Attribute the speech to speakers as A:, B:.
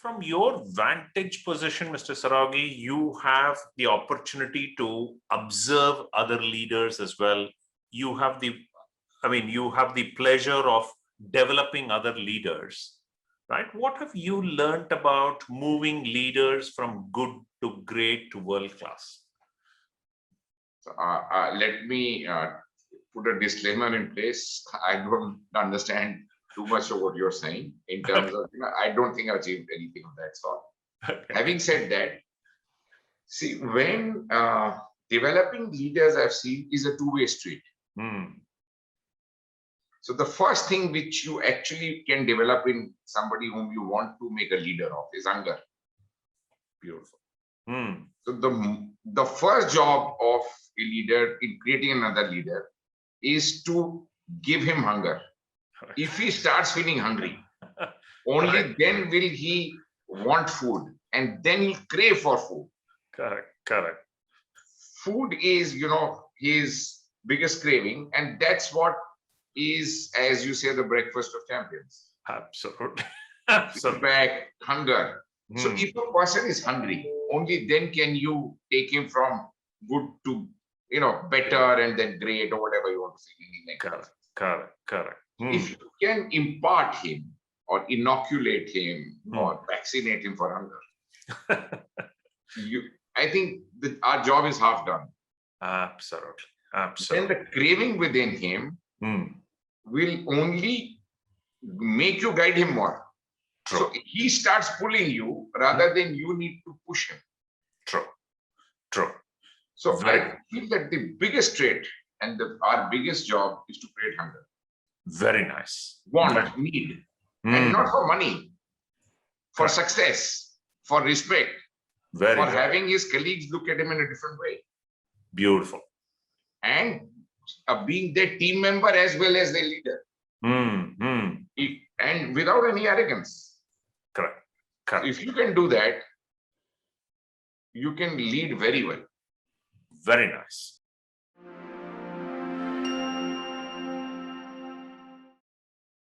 A: from your vantage position, Mr. Saraogi, you have the opportunity to observe other leaders as well. You have you have the pleasure of developing other leaders, right? What have you learned about moving leaders from good to great to world class?
B: So, let me put a disclaimer in place. I don't understand too much of what you're saying in terms of, I don't think I've achieved anything of that sort. Okay. Having said that, see, when developing leaders I've seen is a two-way street. So the first thing which you actually can develop in somebody whom you want to make a leader of is hunger. Beautiful. So the first job of a leader in creating another leader is to give him hunger. Correct. If he starts feeling hungry, only Correct. Then will he want food, and then he'll crave for food.
A: Correct. Correct.
B: Food is, his biggest craving, and that's what is, as you say, the breakfast of champions.
A: Absolutely. Absolutely.
B: Back, hunger. So if a person is hungry, only then can you take him from good to, better and then great or whatever you want to say.
A: Correct. Correct. Correct.
B: If you can impart him or inoculate him or vaccinate him for hunger, I think that our job is half done.
A: Absolutely. Absolutely.
B: Then the craving within him will only make you guide him more. True. So he starts pulling you rather than you need to push him.
A: True. True.
B: So I feel that the biggest trait and our biggest job is to create hunger.
A: Very nice.
B: Want, need. And not for money, for success, for respect, for having his colleagues look at him in a different way.
A: Beautiful.
B: And being their team member as well as their leader. And without any arrogance.
A: Correct. Correct.
B: If you can do that, you can lead very well.
A: Very nice.